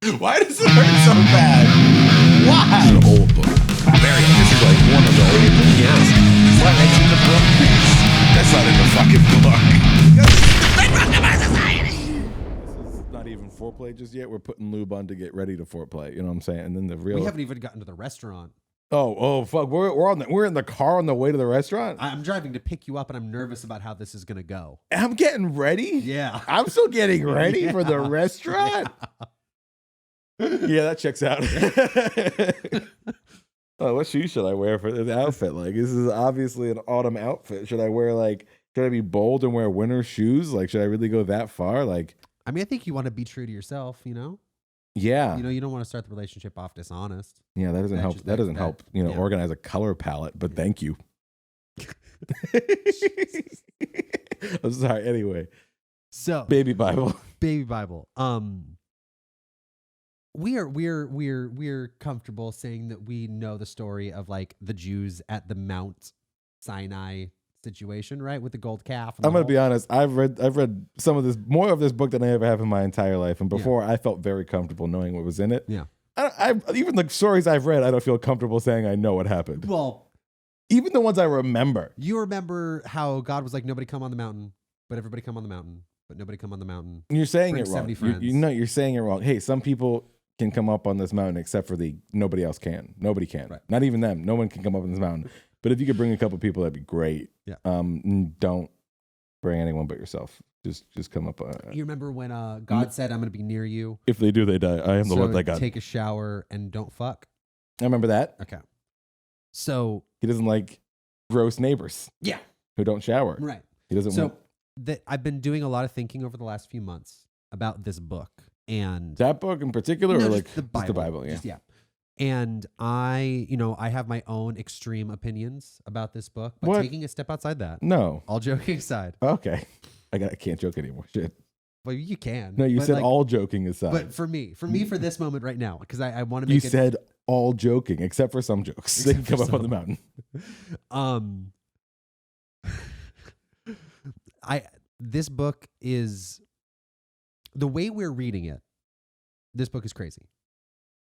Why does it hurt so bad? Why? It's an old book. Very. This is like one of the old books. Yes. What? That's in the book? That's not in the fucking book. This is not even foreplay just yet. We're putting lube on to get ready to foreplay. You know what I'm saying? And then the real. We haven't even gotten to the restaurant. Oh, fuck. We're in the car on the way to the restaurant. I'm driving to pick you up, and I'm nervous about how this is gonna go. I'm getting ready. Yeah. I'm still getting ready for the restaurant. Yeah, that checks out. Oh, what shoes should I wear for this outfit? Like, this is obviously an autumn outfit. Should I be bold and wear winter shoes? Like, should I really go that far? Like, I mean, I think you want to be true to yourself, you know? yeah. You don't want to start the relationship off dishonest. Yeah, that doesn't help. That doesn't help, yeah. organize a color palette, but thank you. I'm sorry. Anyway. So, Baby Bible. We're comfortable saying that we know the story of like the Jews at the Mount Sinai situation, right? With the gold calf. I'm gonna be honest. I've read some of this, more of this book than I ever have in my entire life, and before I felt very comfortable knowing what was in it. Yeah. I even the stories I've read, I don't feel comfortable saying I know what happened. Well, even the ones I remember. you remember how God was like, nobody come on the mountain, but everybody come on the mountain, but nobody come on the mountain. You're saying Bring it wrong. 70 friends. You're saying it wrong. Hey, some people can come up on this mountain except for nobody else can. Nobody can. Right. Not even them. No one can come up on this mountain. But if you could bring a couple people, that'd be great. Yeah. Don't bring anyone but yourself. Just come up. You remember when God said, I'm going to be near you? If they do, they die. I am the Lord thy God. Take a shower and don't fuck. I remember that. Okay. So He doesn't like gross neighbors. Yeah. Who don't shower. Right. He doesn't want I've been doing a lot of thinking over the last few months about this book. And that book in particular, no, or like just the Bible. Yeah. Yeah. And I have my own extreme opinions about this book, but What? taking a step outside that, No. all joking aside. Okay. I can't joke anymore. Shit. Well, you can. No, you but said like, all joking aside. But for me, for this moment right now, because I want to make you said all joking, except for some jokes. They can come up on the mountain. This book is, the way we're reading it, this book is crazy.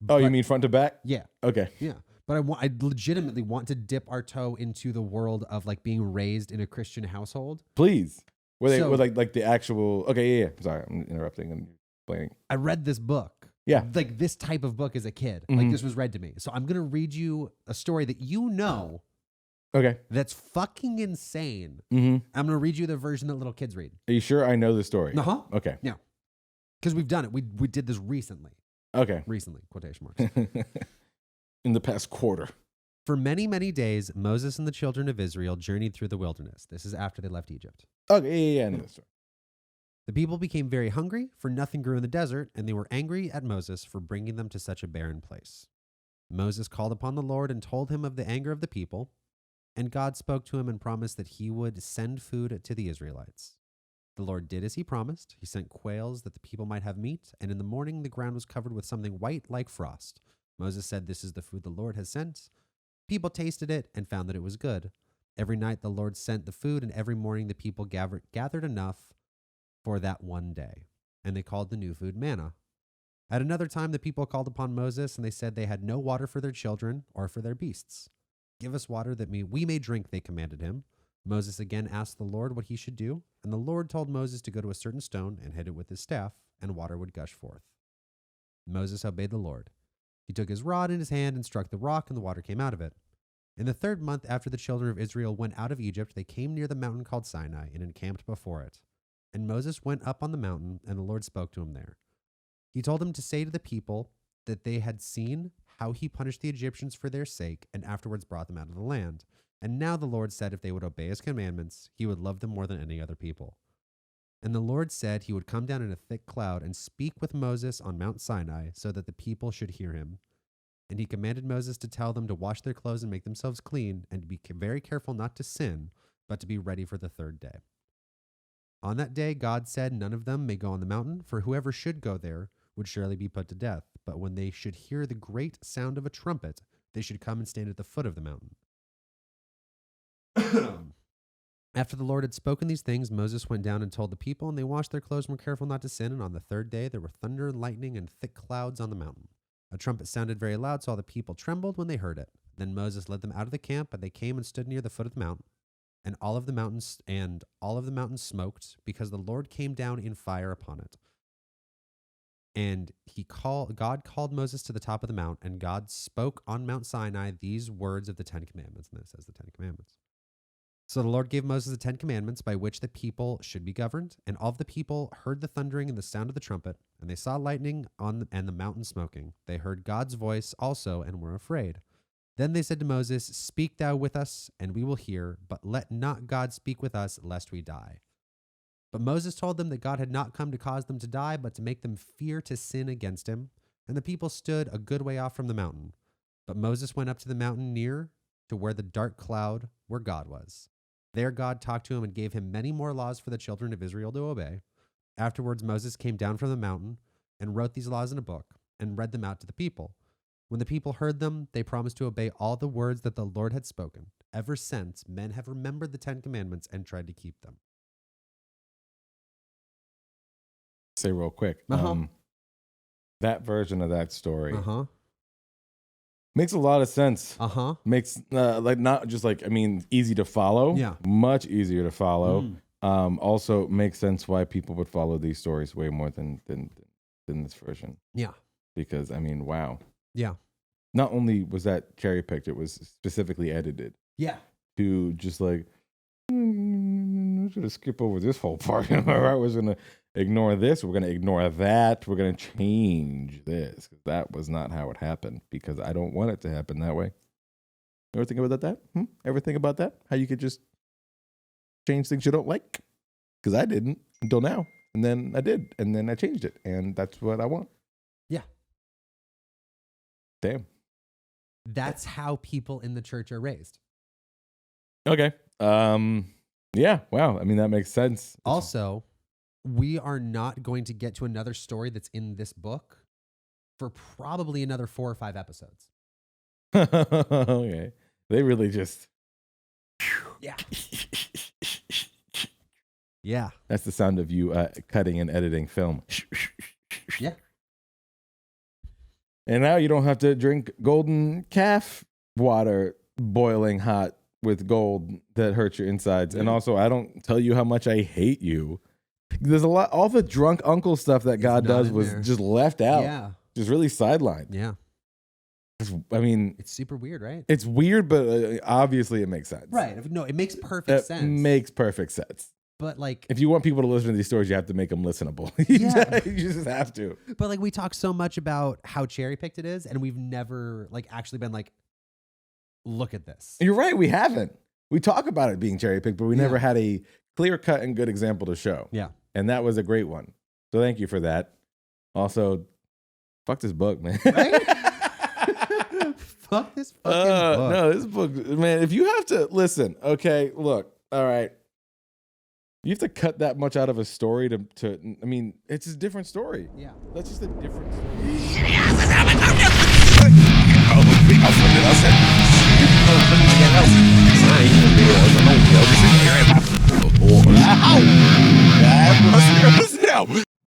Oh, you mean front to back? Yeah. Okay. Yeah. But I legitimately want to dip our toe into the world of like being raised in a Christian household. Please. With So- like the actual. Okay, yeah. Sorry, I'm interrupting and explaining. I read this book. Yeah. Like this type of book as a kid. Like this was read to me. So I'm going to read you a story that Okay. that's fucking insane. Mm-hmm. I'm going to read you the version that little kids read. Are you sure I know the story? Uh-huh. Okay. Yeah. Because we've done it. We did this recently. Okay. Recently, quotation marks. In the past quarter. For many, many days, Moses and the children of Israel journeyed through the wilderness. This is after they left Egypt. Okay, yeah, I know the story. The people became very hungry, for nothing grew in the desert, and they were angry at Moses for bringing them to such a barren place. Moses called upon the Lord and told him of the anger of the people, and God spoke to him and promised that he would send food to the Israelites. The Lord did as he promised. He sent quails that the people might have meat, and in the morning the ground was covered with something white like frost. Moses said, "This is the food the Lord has sent." People tasted it and found that it was good. Every night the Lord sent the food, and every morning the people gathered enough for that one day, and they called the new food manna. At another time the people called upon Moses, and they said they had no water for their children or for their beasts. "Give us water that we may drink," they commanded him. Moses again asked the Lord what he should do, and the Lord told Moses to go to a certain stone and hit it with his staff, and water would gush forth. Moses obeyed the Lord. He took his rod in his hand and struck the rock, and the water came out of it. In the 3rd month after the children of Israel went out of Egypt, they came near the mountain called Sinai and encamped before it. And Moses went up on the mountain, and the Lord spoke to him there. He told him to say to the people that they had seen how he punished the Egyptians for their sake and afterwards brought them out of the land. And now the Lord said if they would obey his commandments, he would love them more than any other people. And the Lord said he would come down in a thick cloud and speak with Moses on Mount Sinai so that the people should hear him. And he commanded Moses to tell them to wash their clothes and make themselves clean and to be very careful not to sin, but to be ready for the 3rd day. On that day, God said, "None of them may go on the mountain, for whoever should go there would surely be put to death. But when they should hear the great sound of a trumpet, they should come and stand at the foot of the mountain." After the Lord had spoken these things, Moses went down and told the people, and they washed their clothes and were careful not to sin. And on the third day, there were thunder and lightning and thick clouds on the mountain. A trumpet sounded very loud, so all the people trembled when they heard it. Then Moses led them out of the camp, and they came and stood near the foot of the mountain. And all of the mountains smoked, because the Lord came down in fire upon it. And God called Moses to the top of the mount, and God spoke on Mount Sinai these words of the 10 Commandments. And then it says the 10 Commandments. So the Lord gave Moses the 10 Commandments by which the people should be governed. And all of the people heard the thundering and the sound of the trumpet, and they saw lightning and the mountain smoking. They heard God's voice also and were afraid. Then they said to Moses, "Speak thou with us, and we will hear, but let not God speak with us, lest we die." But Moses told them that God had not come to cause them to die, but to make them fear to sin against him. And the people stood a good way off from the mountain. But Moses went up to the mountain near to where the dark cloud where God was. There God talked to him and gave him many more laws for the children of Israel to obey. Afterwards Moses came down from the mountain and wrote these laws in a book and read them out to the people. When the people heard them, they promised to obey all the words that the Lord had spoken. Ever since, men have remembered the 10 Commandments and tried to keep them. Say real quick. That version of that story makes a lot of sense. Makes not just easy to follow. Yeah, much easier to follow. Also makes sense why people would follow these stories way more than this version. Yeah, because wow. Yeah. Not only was that cherry picked, it was specifically edited. Yeah. To just we're going to skip over this whole part. All right, we're going to ignore this. We're going to ignore that. We're going to change this. That was not how it happened, because I don't want it to happen that way. Ever think about that? Ever think about that? How you could just change things you don't like? Because I didn't until now. And then I did. And then I changed it. And that's what I want. Yeah. Damn. That's how people in the church are raised. Okay. Yeah. Wow. That makes sense. Also, we are not going to get to another story that's in this book for probably another 4 or 5 episodes. Okay. They really just. Yeah. Yeah. That's the sound of you cutting and editing film. Yeah. And now you don't have to drink golden calf water boiling hot with gold that hurts your insides. And also, I don't tell you how much I hate you. There's a lot, all the drunk uncle stuff that God does was just left out. Yeah. Just really sidelined. Yeah. It's super weird, right? It's weird, but obviously it makes sense. Right. No, it makes perfect sense. It makes perfect sense. But if you want people to listen to these stories, you have to make them listenable. You just have to. But we talk so much about how cherry picked it is, and we've never actually been look at this. You're right. We haven't. We talk about it being cherry picked, but we never had a clear cut and good example to show. Yeah. And that was a great one. So thank you for that. Also, fuck this book, man. Right? Fuck this fucking book. No, this book, man, if you have to listen, okay, look, all right. You have to cut that much out of a story to it's a different story. Yeah. That's just a different story.